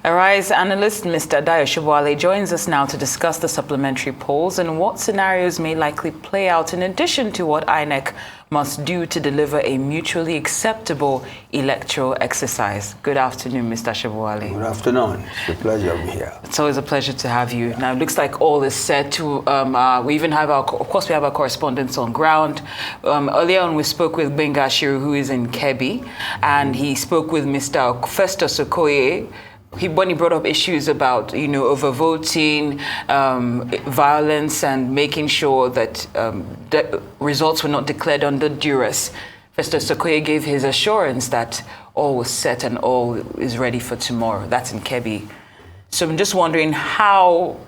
Arise analyst Mr. Dayo Sobowale joins us now to discuss the supplementary polls and what scenarios may likely play out in addition to what INEC must do to deliver a mutually acceptable electoral exercise. Good afternoon, Mr. Sobowale. Good afternoon. It's a pleasure to be here. It's always a pleasure to have you. Now, it looks like all is set to, we even have our, of course, we have our correspondents on ground. Earlier on, we spoke with Benga Shiru, who is in Kebbi, and he spoke with Mr. Festus Okoye. When he brought up issues about, overvoting, violence, and making sure that the results were not declared under duress, Festus Okoye gave his assurance that all was set and all is ready for tomorrow. That's in Kebbi. So I'm just wondering how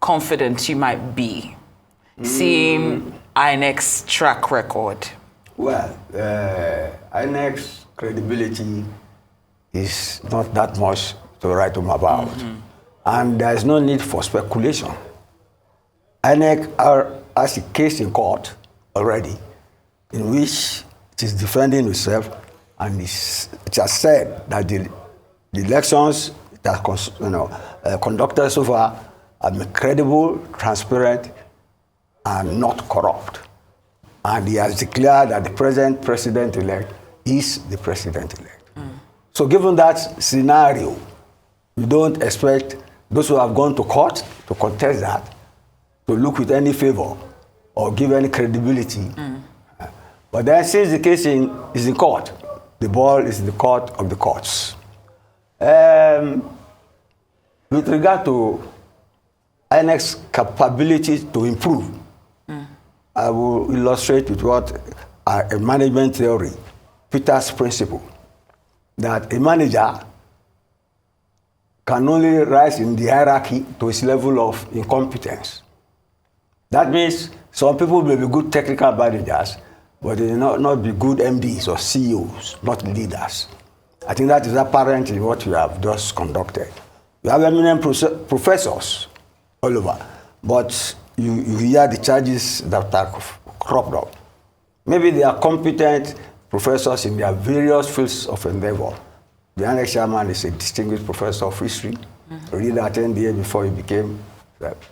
confident you might be seeing INEC's track record. Well, INEC's credibility is not that much to write home about. And there is no need for speculation. INEC has a case in court already in which it is defending itself, and it has said that the elections that conducted so far have been credible, transparent, and not corrupt. And he has declared that the present president-elect is the president-elect. So given that scenario, you don't expect those who have gone to court to contest that to look with any favor or give any credibility. But then since the case is in court, the ball is in the court of the courts. With regard to INEC's capability to improve, I will illustrate with what a management theory, Peter's principle, that a manager can only rise in the hierarchy to his level of incompetence. That means some people may be good technical managers, but they will not be good MDs or CEOs, not leaders. I think that is apparent in what you have just conducted. You have eminent professors all over, but you hear the charges that are cropped up. Maybe they are competent professors in their various fields of endeavor. The INEC chairman is a distinguished professor of history. He did attend here before he became,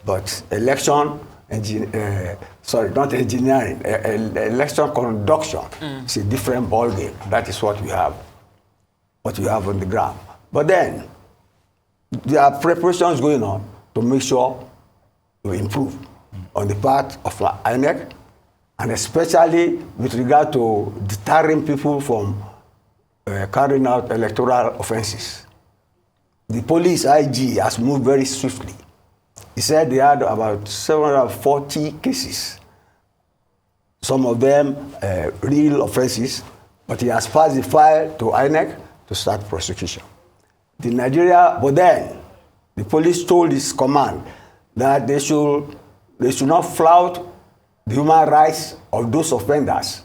but election, not engineering, election conduction is a different ballgame. That is what we have on the ground. But then, there are preparations going on to make sure we improve on the part of INEC, and especially with regard to deterring people from carrying out electoral offenses. The police IG has moved very swiftly. He said they had about 740 cases, some of them real offenses, but he has passed the file to INEC to start prosecution. But then the police told his command that they should not flout the human rights of those offenders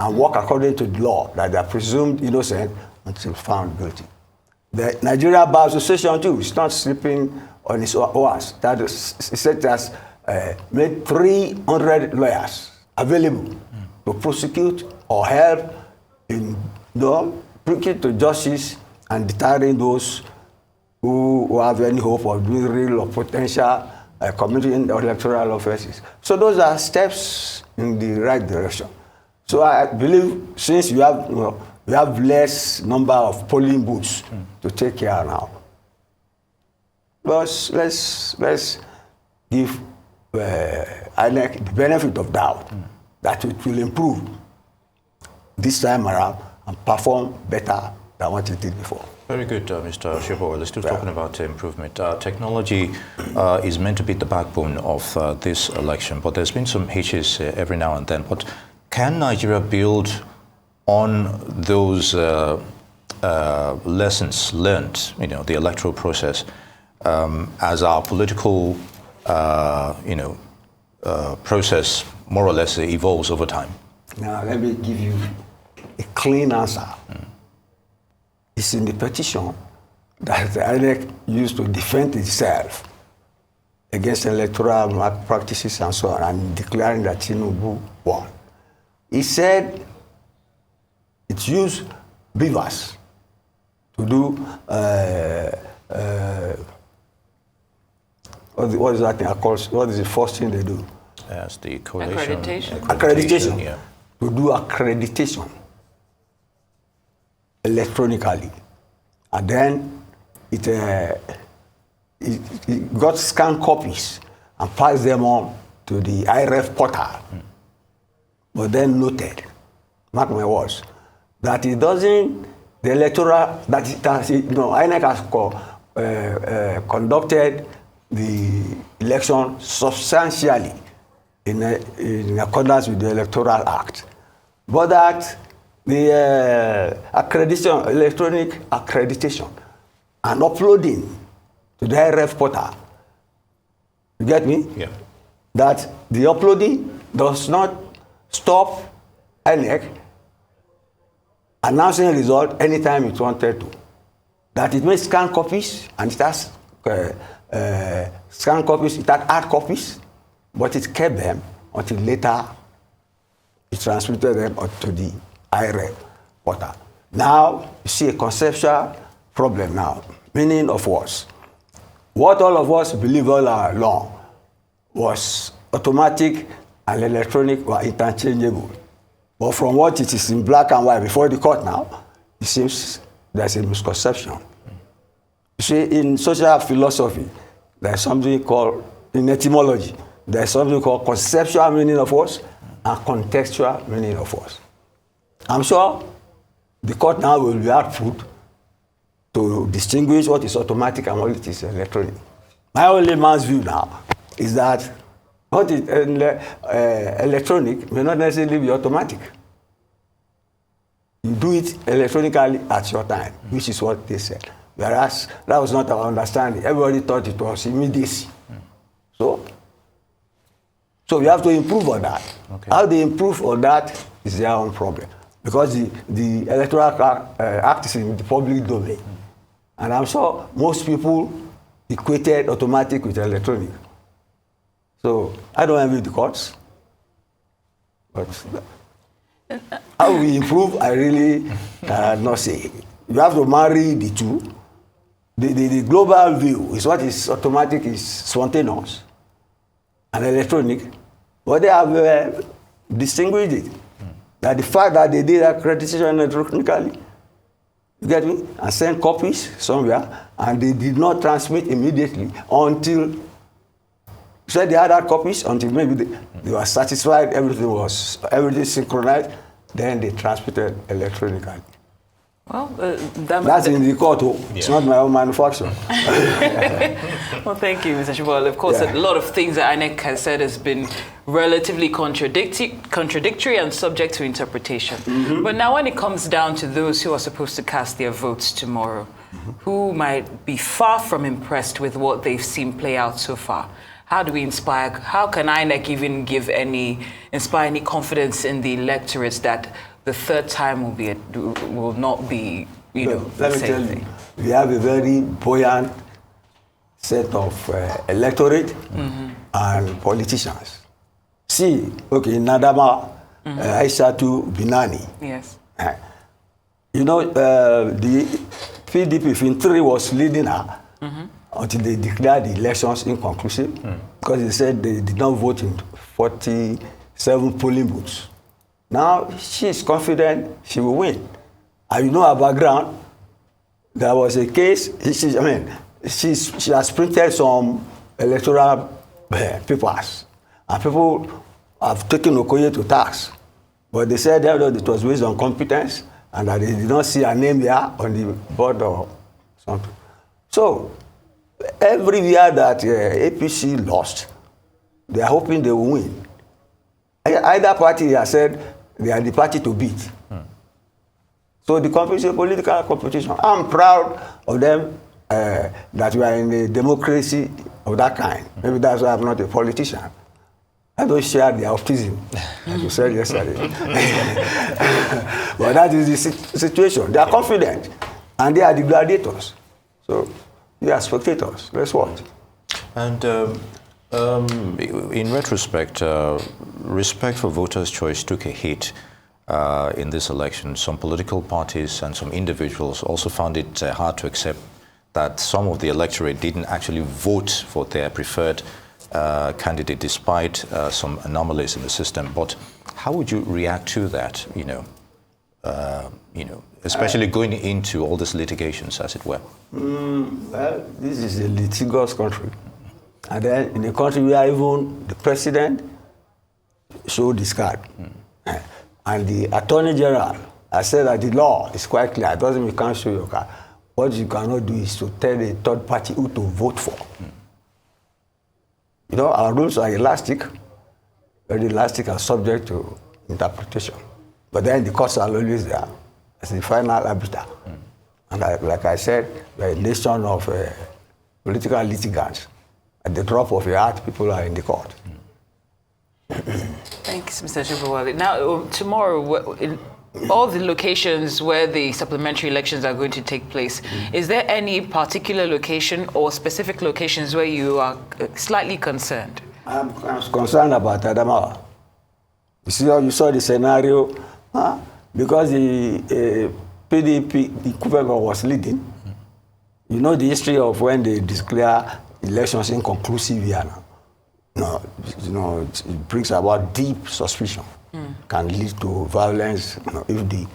and work according to the law, that they are presumed innocent until found guilty. The Nigeria Bar Association too is not sleeping on its oars. That is, it said it has made 300 lawyers available to prosecute or help in bringing to justice and deterring those who have any hope of doing real or potential committing electoral offenses. So those are steps in the right direction. So I believe since we have less number of polling booths to take care now, but let's give INEC the benefit of doubt that it will improve this time around and perform better than what it did before. Very good, Mr. Sobowale. We're still talking about improvement. Technology is meant to be the backbone of this election, but there's been some hitches every now and then. But can Nigeria build on those lessons learned, the electoral process, as our political, process more or less evolves over time? Now, let me give you a clean answer. It's in the petition that the INEC used to defend itself against electoral malpractices and so on, and declaring that Tinubu won. He said it used beavers to do what is that thing? What is the first thing they do? As the collation. Accreditation. Yeah. To do accreditation electronically, and then it got scanned copies and passed them on to the IRF portal. But then noted, mark my words, that it doesn't, the electoral, that it has, INEC has conducted the election substantially in accordance with the Electoral Act. But that the accreditation, electronic accreditation, and uploading to the IRF portal, you get me? Yeah. That the uploading does not stop INEC announcing a result anytime it wanted to. That it may scan copies, and it has scan copies, it had hard copies, but it kept them until later it transmitted them to the IRF portal. Now, you see a conceptual problem now, meaning of what? What all of us believe all along was automatic and electronic were interchangeable. But from what it is in black and white before the court now, it seems there's a misconception. You see, in social philosophy, there's something called, in etymology, there's something called conceptual meaning of words and contextual meaning of words. I'm sure the court now will be output to distinguish what is automatic and what is electronic. My only man's view now is that what is electronic may not necessarily be automatic. You do it electronically at your time, which is what they said. Whereas that was not our understanding. Everybody thought it was immediacy. So we have to improve on that. Okay. How they improve on that is their own problem. Because the Electoral Act is in the public domain. And I'm sure most people equated automatic with electronic. So I don't envy the courts. But how we improve, I really cannot say. You have to marry the two. The global view is what is automatic is spontaneous and electronic. But they have distinguished it. That the fact that they did accreditation electronically, you get me, and sent copies somewhere, and they did not transmit immediately until, said they had copies until maybe they were satisfied, everything synchronized, then they transmitted electronically. Well, that's in the court. It's not my own manufacture. Well, thank you, Mr. Sobowale. Of course, a lot of things that INEC has said has been relatively contradictory and subject to interpretation. But now when it comes down to those who are supposed to cast their votes tomorrow, who might be far from impressed with what they've seen play out so far, how do we inspire, how can INEC even inspire any confidence in the electorates that the third time will not be, let me tell you, we have a very buoyant set of electorate and politicians. See, okay, in Nadama, Aishatu Binani. Yes. The PDP Fin3 was leading her until they declared the elections inconclusive because they said they did not vote in 47 polling booths. Now, she is confident she will win. And you know her background. There was a case, she has printed some electoral papers. And people have taken Okoye to task. But they said that it was based on competence and that they did not see her name there on the board or something. So, every year that APC lost, they are hoping they will win. Either party has said they are the party to beat. So the competition, political competition, I'm proud of them that we are in a democracy of that kind. Maybe that's why I'm not a politician. I don't share their optimism, as you said yesterday. But that is the situation. They are confident, and they are the gladiators. So they are spectators. Let's watch. And in retrospect, respect for voters' choice took a hit in this election. Some political parties and some individuals also found it hard to accept that some of the electorate didn't actually vote for their preferred candidate despite some anomalies in the system. But how would you react to that, especially going into all these litigations, as it were? Well, this is a litigious country. And then in a country where even the president showed his card, and the attorney general has said that the law is quite clear. It doesn't mean you can't show your card. What you cannot do is to tell a third party who to vote for. Our rules are elastic, very elastic and subject to interpretation. But then the courts are always there as the final arbiter. And like I said, we're a nation of political litigants. At the drop of a hat, people are in the court. Thanks, Mr. Sobowale. Now, tomorrow, in all the locations where the supplementary elections are going to take place, is there any particular location or specific locations where you are slightly concerned? I'm concerned about Adamawa. You saw the scenario, because the PDP, the Kubego was leading. You know the history of when they declare elections inconclusive here now. It brings about deep suspicion. Can lead to violence if the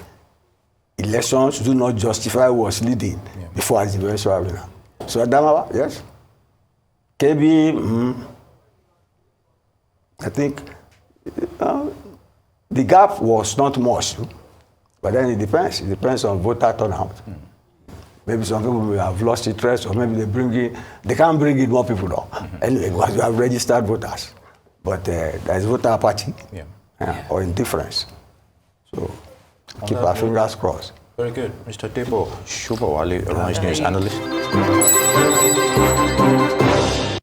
elections do not justify who was leading before as the eventual winner. So Adamawa, yes. KB, I think the gap was not much, but then it depends. It depends on voter turnout. Maybe some people will have lost interest, or maybe they can't bring in more people now. Anyway, because you have registered voters. But there's voter apathy or indifference. So keep our fingers crossed. Very good. Mr. Dayo Sobowale, Orange News analyst.